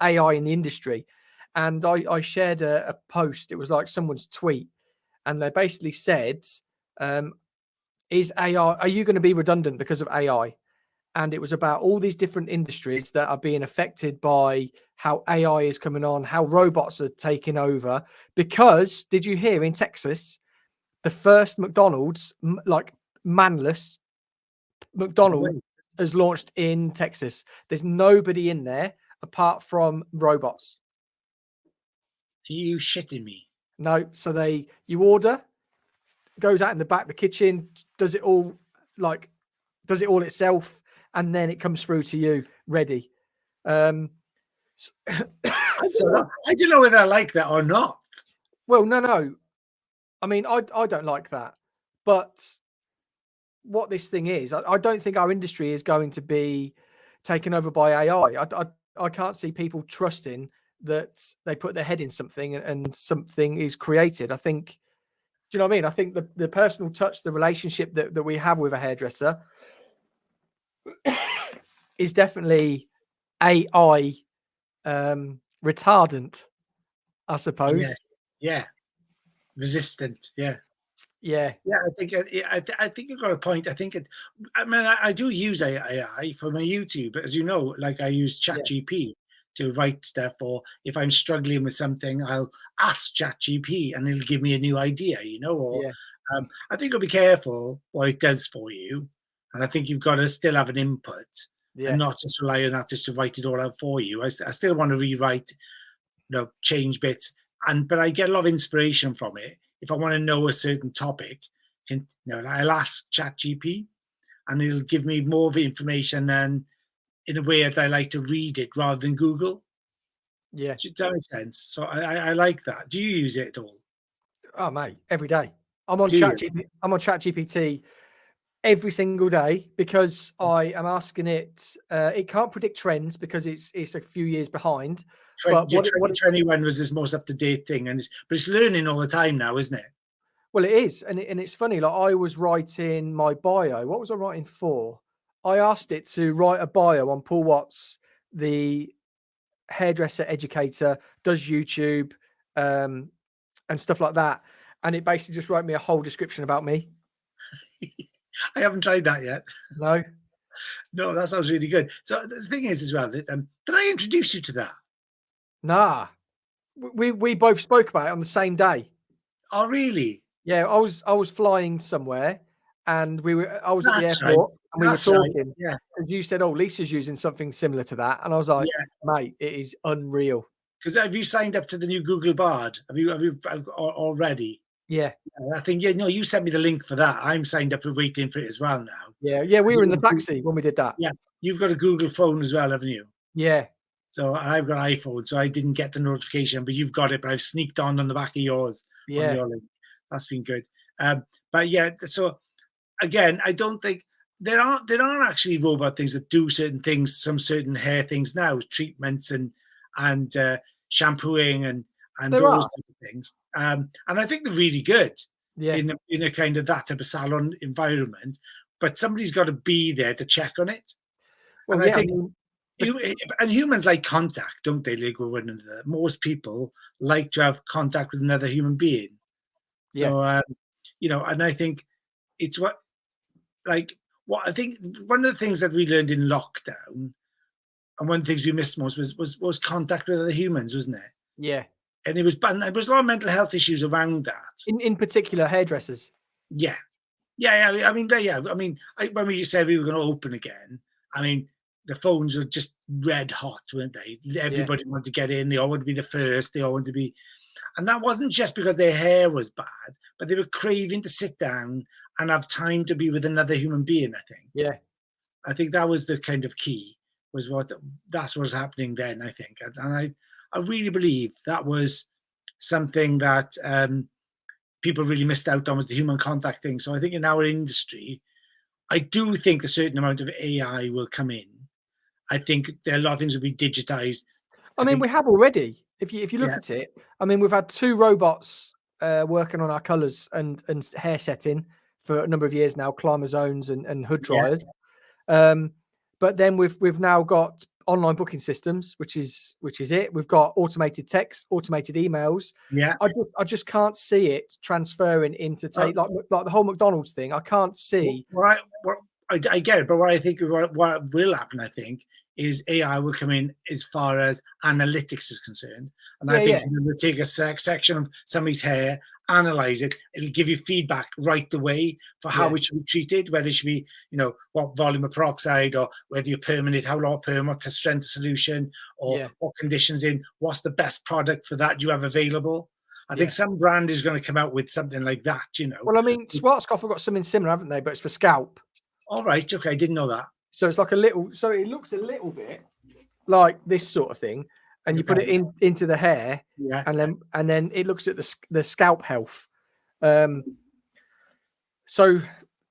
AI in the industry. And I shared a post. It was like someone's tweet, and they basically said, is AI, are you going to be redundant because of AI? And it was about all these different industries that are being affected by how AI is coming on, how robots are taking over. Because did you hear in Texas, the first McDonald's, like manless McDonald's, has launched in Texas? There's nobody in there apart from robots. Are you shitting me? No. So you order, goes out in the back, the kitchen, does it all itself, and then it comes through to you ready. I don't know whether I like that or not. Well, no. I mean, I don't like that. But what this thing is, I don't think our industry is going to be taken over by AI. I can't see people trusting that they put their head in something and something is created. I think, do you know what I mean? I think the personal touch, the relationship that we have with a hairdresser is definitely AI retardant, I suppose. Yes. Yeah. Resistant. Yeah. Yeah. I think you've got a point. I do use AI for my YouTube, as you know, like I use ChatGPT to write stuff, or if I'm struggling with something, I'll ask ChatGPT and it'll give me a new idea, or I think you'll be careful what it does for you. And I think you've got to still have an input and not just rely on that just to write it all out for you. I still want to rewrite, change bits, but I get a lot of inspiration from it. If I want to know a certain topic, I'll ask ChatGPT, and it'll give me more of the information than in a way that I like to read it rather than Google. Yeah. Does that make sense? So I like that. Do you use it at all? Oh, mate, every day. I'm on ChatGPT every single day because I am asking it. It can't predict trends because it's a few years behind. But 2021 was this most up-to-date thing, but it's learning all the time now, isn't it? Well, it is, and it's funny. Like I was writing my bio. What was I writing for? I asked it to write a bio on Paul Watts, the hairdresser educator, does YouTube, and stuff like that. And it basically just wrote me a whole description about me. I haven't tried that yet. No, that sounds really good. So the thing is, as well, did I introduce you to that? Nah, we both spoke about it on the same day. Oh, really? Yeah, I was flying somewhere, and I was at the airport, and we were talking. Right. Yeah, and you said, "Oh, Lisa's using something similar to that," and I was like, "Mate, it is unreal." Because have you signed up to the new Google Bard? Have you already? Yeah. I think you sent me the link for that. I'm signed up and waiting for it as well now. Yeah, we were in the taxi when we did that. Yeah, you've got a Google phone as well, haven't you? Yeah. So I've got an iPhone, so I didn't get the notification, but you've got it. But I've sneaked on the back of yours. Yeah. On your link. That's been good. But yeah, so again, I don't think there aren't actually robot things that do certain things, some certain hair things now, treatments and shampooing and those type of things. And I think they're really good in a kind of that type of salon environment. But somebody's got to be there to check on it. Well, and I think and humans like contact, don't they? Like with one another. Most people like to have contact with another human being. So and I think it's what I think one of the things that we learned in lockdown, and one of the things we missed most was contact with other humans, wasn't it? Yeah. And there was a lot of mental health issues around that. In particular, hairdressers. Yeah. I mean, when we said we were going to open again, I mean, the phones were just red hot, weren't they? Everybody wanted to get in. They all wanted to be the first. They all wanted to be, and that wasn't just because their hair was bad, but they were craving to sit down and have time to be with another human being. I think. Yeah. I think that was the kind of key. That's what was happening then. I think, and I really believe that was something that people really missed out on, was the human contact thing. So I think in our industry, I do think a certain amount of AI will come in. I think there are a lot of things will be digitized. I mean, we have already. If you look at it, I mean, we've had 2 robots working on our colours and hair setting for a number of years now, climber zones and hood dryers. But then we've now got online booking systems, which is it. We've got automated text, automated emails. Yeah. I just can't see it transferring into Uh, like the whole McDonald's thing. I can't see. I get it, but what I think what will happen, I think, is AI will come in as far as analytics is concerned, and I Yeah, think yeah, it will take a section of somebody's hair, analyze it, it'll give you feedback right away for how yeah, it should be treated, whether it should be, what volume of peroxide, or whether you permanent, how long perm, what to strength solution, or yeah, what conditions in, what's the best product for that you have available. I think yeah. some brand is going to come out with something like that. Well, I mean, Schwarzkopf have got something similar, haven't they? But it's for scalp. All right, okay, I didn't know that. So it's like a little. So it looks a little bit like this sort of thing, and Like a you put it pen. into the hair, Yeah. and then it looks at the scalp health. So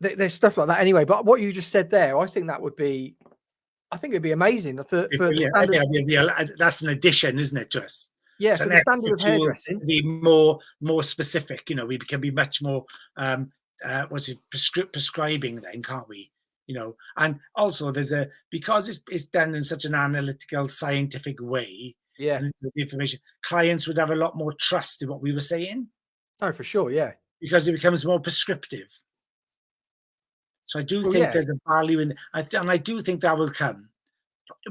there's stuff like that anyway. But what you just said there, I think it'd be amazing for the Brilliant. I standard. think it'd be that's an addition, isn't it, to us? Yeah, It's for an the standard extra of tool hairdressing. to be more specific. We can be much more what's it, prescribing then, can't we? And also because it's done in such an analytical, scientific way, Yeah. and the information, clients would have a lot more trust in what we were saying, Oh, for sure. Yeah. because it becomes more prescriptive. So I do Well, think yeah. there's a value and I do think that will come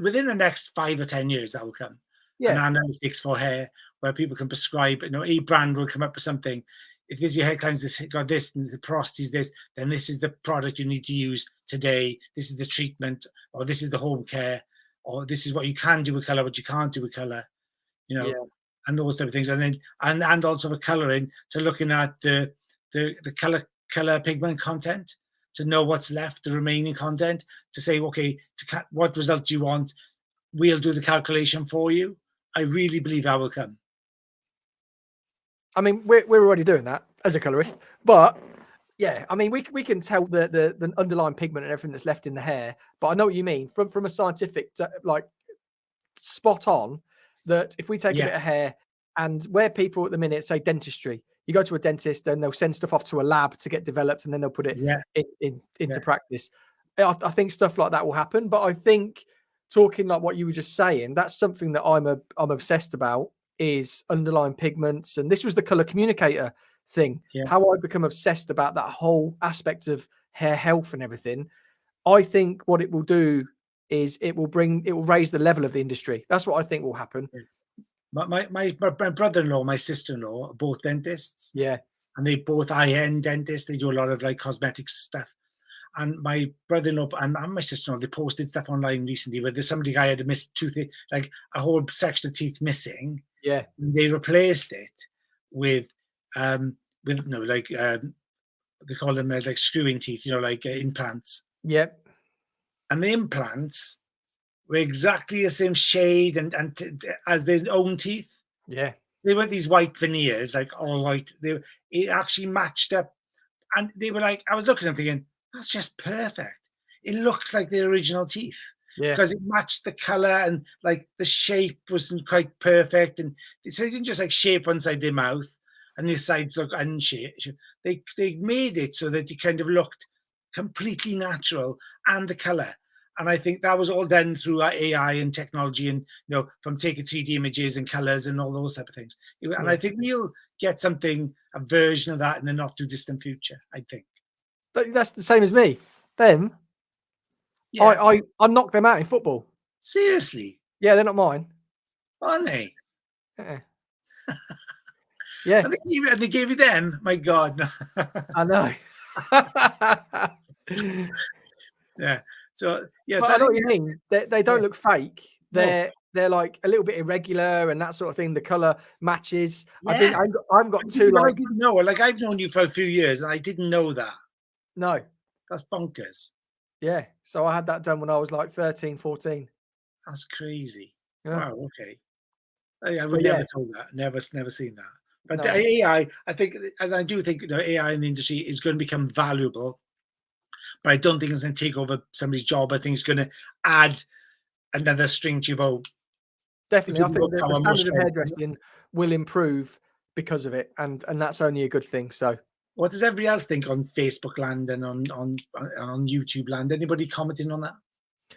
within the next 5 or 10 years. That will come. An Yeah. analytics for hair, where people can prescribe. A brand will come up with something. If this your hair cleanse, this got this, and the porosity is this, then this is the product you need to use today. This is the treatment, or this is the home care, or this is what you can do with color, what you can't do with color. You know, Yeah. and those type of things. And then and also for coloring, to looking at the color pigment content, to know what's left, the remaining content, to say, okay, what result do you want? We'll do the calculation for you. I really believe that will come. I mean, we're already doing that as a colorist, but yeah, I mean, we can tell the underlying pigment and everything that's left in the hair. But I know what you mean from a scientific, like, spot on. That if we take a Yeah, bit of hair, and where people at the minute say dentistry, you go to a dentist and they'll send stuff off to a lab to get developed, and then they'll put it yeah, yeah, into practice. I think stuff like that will happen, but I think, talking like what you were just saying, that's something that I'm obsessed about, is underlying pigments. And this was the color communicator thing, yeah, how I become obsessed about that whole aspect of hair health and everything. I think what it will do is it will raise the level of the industry. That's what I think will happen. yeah. My brother-in-law, my sister-in-law are both dentists, Yeah. and they both high-end dentists. They do a lot of like cosmetics stuff. And my brother-in-law and my sister-in-law, they posted stuff online recently where there's somebody guy had a missed tooth, like a whole section of teeth missing. Yeah. And they replaced it with no, like they call them like screwing teeth, like implants. Yep. And the implants were exactly the same shade and as their own teeth. Yeah. They weren't these white veneers, like all white. It actually matched up, and they were like, I was looking at them thinking, that's just perfect. It looks like the original teeth, Yeah. because it matched the color, and like the shape wasn't quite perfect, and so they didn't just like shape one side of their mouth and the sides look unshaped. They made it so that it kind of looked completely natural, and the color. And I think that was all done through AI and technology, and from taking 3D images and colors and all those type of things. And I Yeah. think we'll get a version of that in the not too distant future, I think. But that's the same as me. Then Yeah. I knocked them out in football. Seriously, Yeah, they're not mine. aren't they? Uh-uh. Yeah, And they gave you them. My God. I know. Yeah. So yeah. But So I I know think what you mean. They yeah. don't look fake. No. They're like a little bit irregular and that sort of thing. The color matches. Yeah. I haven't got two, I like, didn't know. Like, I've known you for a few years, and I didn't know that. no. That's bonkers. Yeah. So I had that done when I was like 13, 14. That's crazy. Yeah. Wow. Okay. I would But never yeah, told that. Never seen that. But the no. AI, I think, and I do think AI in the industry is going to become valuable, but I don't think it's going to take over somebody's job. I think it's going to add another string to your bow. It Definitely. I gives you more think that the power, more standard of strength. hairdressing will improve because of it. And that's only a good thing. So What does everybody else think on Facebook land and on YouTube land? Anybody commenting on that?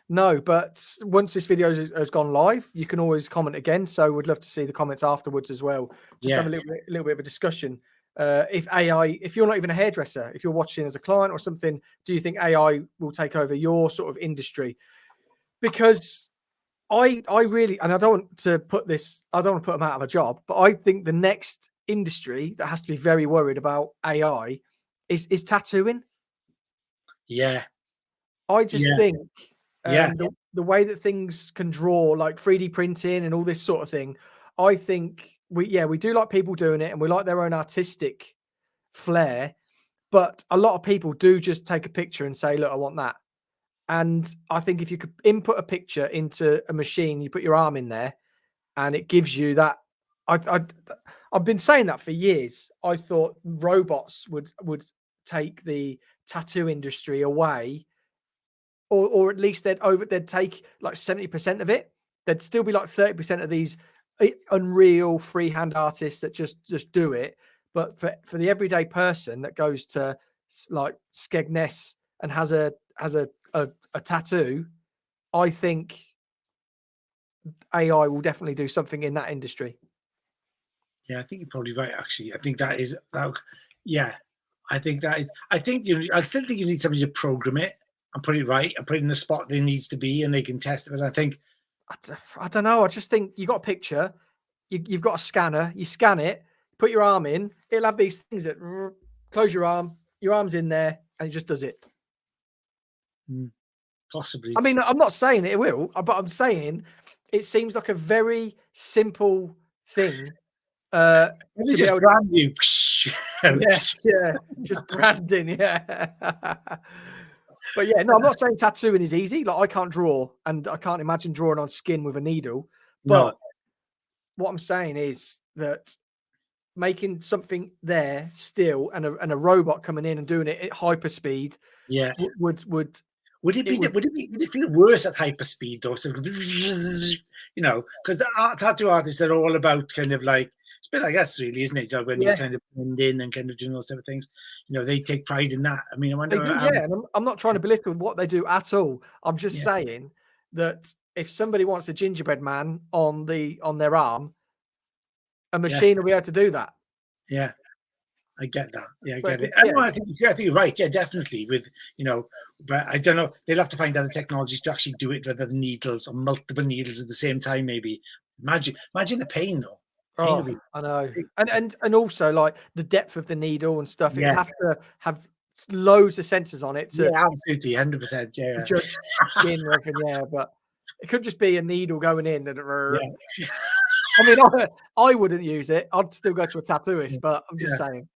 No, but once this video has gone live, you can always comment again. So we'd love to see the comments afterwards as well. Just have Yeah, a little bit of a discussion. If AI, if you're not even a hairdresser, if you're watching as a client or something, do you think AI will take over your sort of industry? Because I really, and I don't want to put this, I don't want to put them out of a job, but I think the next industry that has to be very worried about AI is tattooing. yeah, I just yeah, think yeah, the way that things can draw, like 3D printing and all this sort of thing, I think we do like people doing it and we like their own artistic flair, but a lot of people do just take a picture and say, look, I want that. And I think if you could input a picture into a machine, you put your arm in there and it gives you that. I I've been saying that for years. I thought robots would take the tattoo industry away, or at least they'd take like 70% of it. There'd still be like 30% of these unreal freehand artists that just do it. But for the everyday person that goes to like Skegness and has a tattoo, I think AI will definitely do something in that industry. yeah. I think you're probably right. Actually, I think that is that. Yeah, I think that is. I think you. I still think you need somebody to program it and put it right and put it in the spot that it needs to be, and they can test it. But I think, I don't know. I just think you got a picture, you've got a scanner, you scan it, put your arm in, it'll have these things that close your arm's in there, and it just does it. possibly. I mean, I'm not saying it will, but I'm saying it seems like a very simple thing Let me to be just able to. brand you. Yeah, yeah, just branding, yeah. But yeah, no, I'm not saying tattooing is easy. Like I can't draw, and I can't imagine drawing on skin with a needle. No. But what I'm saying is that making something there still, and a robot coming in and doing it at hyper speed Yeah. would Would it it be? would Would it feel worse at hyperspeed though? So, because the tattoo artists are all about kind of like it's a bit like us, really, isn't it? Like when you yeah, kind of blend in and kind of doing those type of things. They take pride in that. I mean, I they wonder. do, yeah. And I'm not trying to belittle what they do at all. I'm just Yeah, saying that if somebody wants a gingerbread man on their arm, a yeah, machine will be able to do that. yeah. I get that. Yeah, I But get it. I yeah, know. I think you're right. Yeah, definitely. But I don't know. They'll have to find other technologies to actually do it with other needles or multiple needles at the same time. Maybe. Imagine the pain though. Pain will oh, be. I know. And also like the depth of the needle and stuff, it'd Yeah, have to have loads of sensors on it to yeah, absolutely, 100%. Yeah, judge skin and everything, yeah. But it could just be a needle going in and yeah, I mean, I wouldn't use it. I'd still go to a tattooist, yeah, but I'm just yeah. saying.